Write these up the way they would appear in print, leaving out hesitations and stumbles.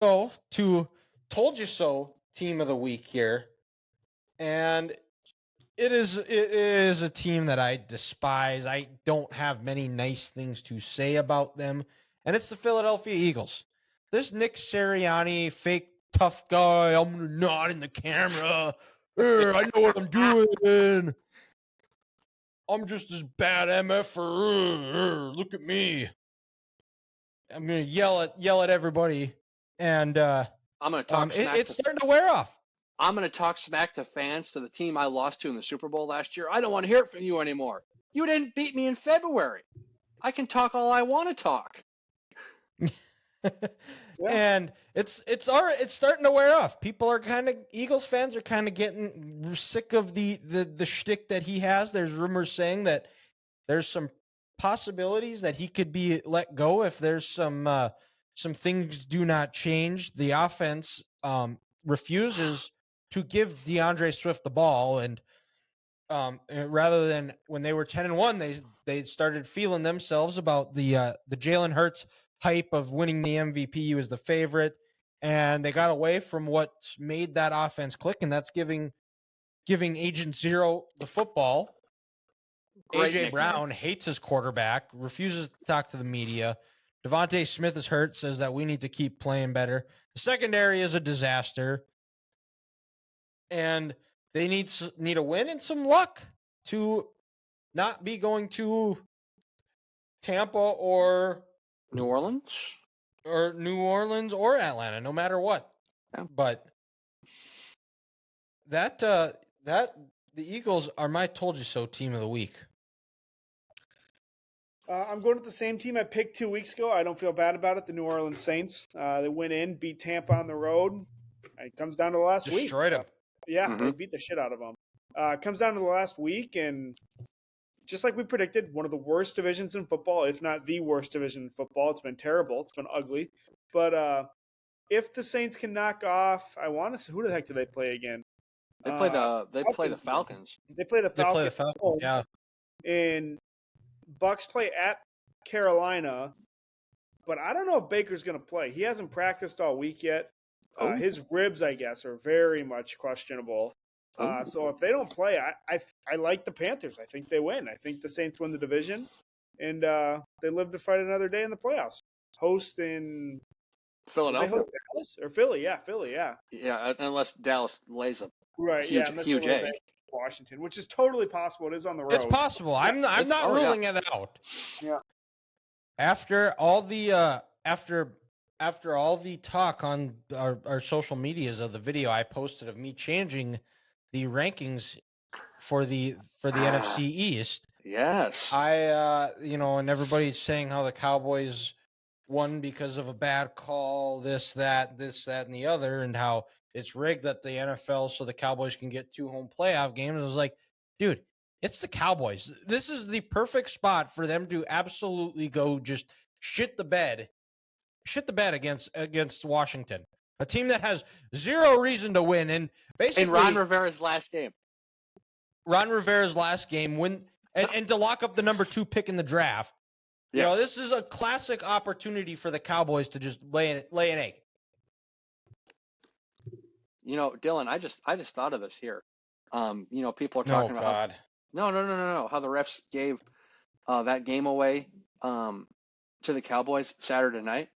go to Told You So team of the week here. And it is a team that I despise. I don't have many nice things to say about them. And it's the Philadelphia Eagles. This Nick Sirianni, fake tough guy, I'm gonna nod in the camera. I know what I'm doing. I'm just as bad MFer. Look at me. I'm gonna yell at everybody, and I'm going to talk smack. it's starting to wear off. I'm going to talk smack to fans to the team I lost to in the Super Bowl last year. I don't want to hear it from you anymore. You didn't beat me in February. I can talk all I want to talk. And it's starting to wear off. People are Eagles fans are kind of getting sick of the shtick that he has. There's rumors saying that there's some possibilities that he could be let go if there's some things do not change. The offense refuses to give DeAndre Swift the ball, and rather than when they were 10-1, they started feeling themselves about the Jalen Hurts hype of winning the MVP. He was the favorite, and they got away from what's made that offense click, and that's giving Agent Zero the football. Great AJ nickname. Brown hates his quarterback, refuses to talk to the media. Devontae Smith is hurt, says that we need to keep playing better. The secondary is a disaster, and they need a win and some luck to not be going to Tampa or New Orleans or Atlanta, no matter what. Yeah. But that the Eagles are my told you so team of the week. I'm going to the same team I picked 2 weeks ago. I don't feel bad about it. The New Orleans Saints. They went in, beat Tampa on the road. It comes down to the last week. Destroyed them. Yeah, They beat the shit out of them. It comes down to the last week, and just like we predicted, one of the worst divisions in football, if not the worst division in football. It's been terrible. It's been ugly. But if the Saints can knock off, I want to see, who the heck do they play again? They play the Falcons. They play the Falcons. Yeah. And Bucks play at Carolina, but I don't know if Baker's going to play. He hasn't practiced all week yet. His ribs, I guess, are very much questionable. So if they don't play, I like the Panthers. I think they win. I think the Saints win the division, and they live to fight another day in the playoffs. Host in Philadelphia. Dallas or Philly? Yeah, Philly. Yeah. Yeah, unless Dallas lays a huge egg. Washington, which is totally possible. It is on the road. It's possible. I'm not ruling it out. Yeah. After all the after all the talk on our social medias of the video I posted of me changing the rankings for the NFC East. Yes. I and everybody's saying how the Cowboys won because of a bad call, this, that, and the other, and how it's rigged at the NFL so the Cowboys can get 2 home playoff games. I was like, dude, it's the Cowboys. This is the perfect spot for them to absolutely go just shit the bed against Washington, a team that has zero reason to win, and basically in Ron Rivera's last game, and to lock up the number 2 pick in the draft. Yes. This is a classic opportunity for the Cowboys to just lay an egg. Dylan, I just thought of this here. People are talking about how the refs gave that game away to the Cowboys Saturday night.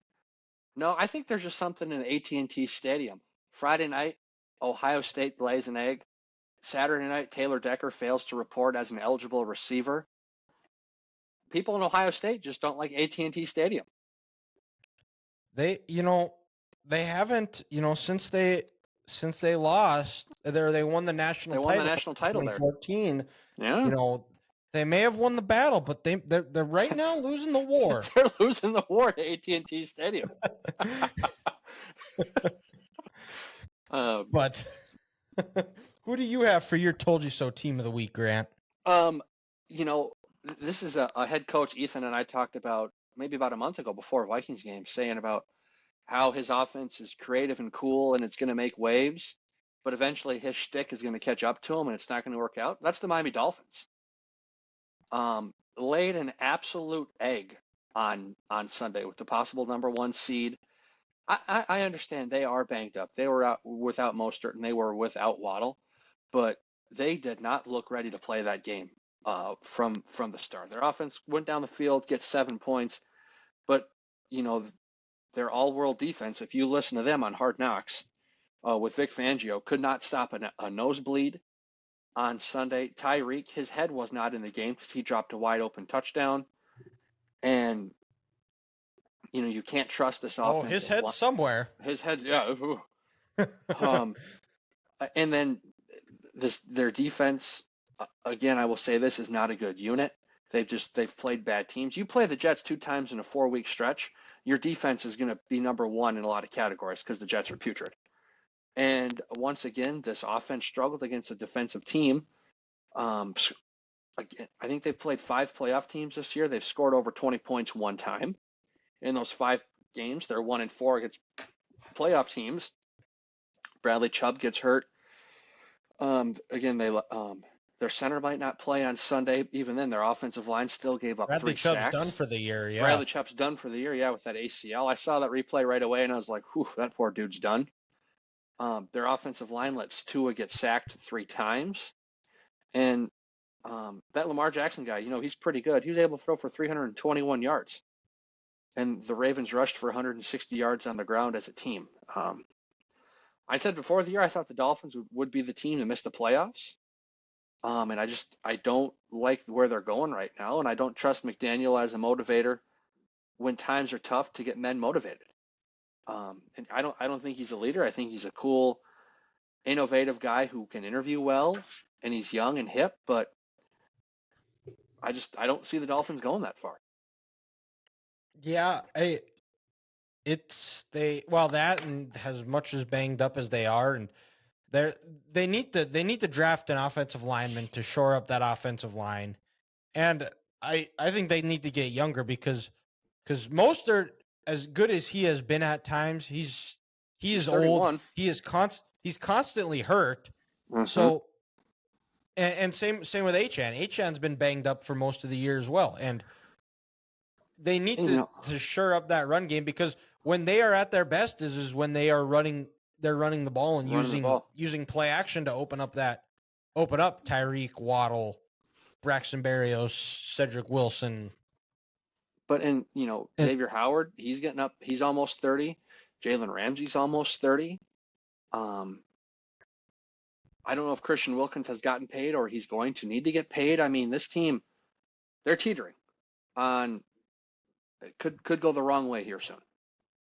No, I think there's just something in AT&T Stadium. Friday night, Ohio State lays an egg. Saturday night, Taylor Decker fails to report as an eligible receiver. People in Ohio State just don't like AT&T Stadium. They haven't, since they lost, they won the national title. They won the national title 2014. There. Yeah. They may have won the battle, but they're right now losing the war. They're losing the war to AT&T Stadium. But who do you have for your told you so team of the week, Grant? This is a head coach Ethan and I talked about maybe about a month ago before a Vikings game, saying about how his offense is creative and cool and it's going to make waves, but eventually his shtick is going to catch up to him and it's not going to work out. That's the Miami Dolphins. Laid an absolute egg on Sunday with the possible number 1 seed. I understand they are banged up. They were out without Mostert and they were without Waddle, but they did not look ready to play that game from the start. Their offense went down the field, gets 7 points, but you know their all-world defense. If you listen to them on Hard Knocks with Vic Fangio, could not stop a nosebleed on Sunday. Tyreek, his head was not in the game because he dropped a wide open touchdown, and you can't trust this offense. Oh, his head's somewhere. His head, yeah. And then their defense, again, I will say this is not a good unit. They've played bad teams. You play the Jets 2 times in a 4-week stretch, your defense is going to be number 1 in a lot of categories because the Jets are putrid. And once again, this offense struggled against a defensive team. Again, I think they've played 5 playoff teams this year. They've scored over 20 points 1 time. In those 5 games, they're 1-4 against playoff teams. Bradley Chubb gets hurt. Again, their center might not play on Sunday. Even then, their offensive line still gave up Bradley 3 Chubb's sacks. done for the year, yeah. Bradley Chubb's done for the year, yeah, with that ACL. I saw that replay right away, and I was like, whew, that poor dude's done. Their offensive line lets Tua get sacked 3 times. And that Lamar Jackson guy, he's pretty good. He was able to throw for 321 yards. And the Ravens rushed for 160 yards on the ground as a team. I said before the year I thought the Dolphins would be the team to miss the playoffs. And I don't like where they're going right now, and I don't trust McDaniel as a motivator when times are tough to get men motivated. And I don't think he's a leader. I think he's a cool, innovative guy who can interview well, and he's young and hip, but I don't see the Dolphins going that far. Yeah, that and as much as banged up as they are, and they need to draft an offensive lineman to shore up that offensive line, and I think they need to get younger because Mostert, as good as he has been at times, he's old. He's constantly hurt. Mm-hmm. So and same with Achane. Achane's been banged up for most of the year as well, and they need to shore up that run game because when they are at their best is when they are running the ball and using play action to open up Tyreek, Waddle, Braxton Berrios, Cedric Wilson. But Xavier Howard, he's getting up. He's almost 30. Jalen Ramsey's almost 30. I don't know if Christian Wilkins has gotten paid or he's going to need to get paid. I mean, this team, they're teetering on. It could go the wrong way here soon.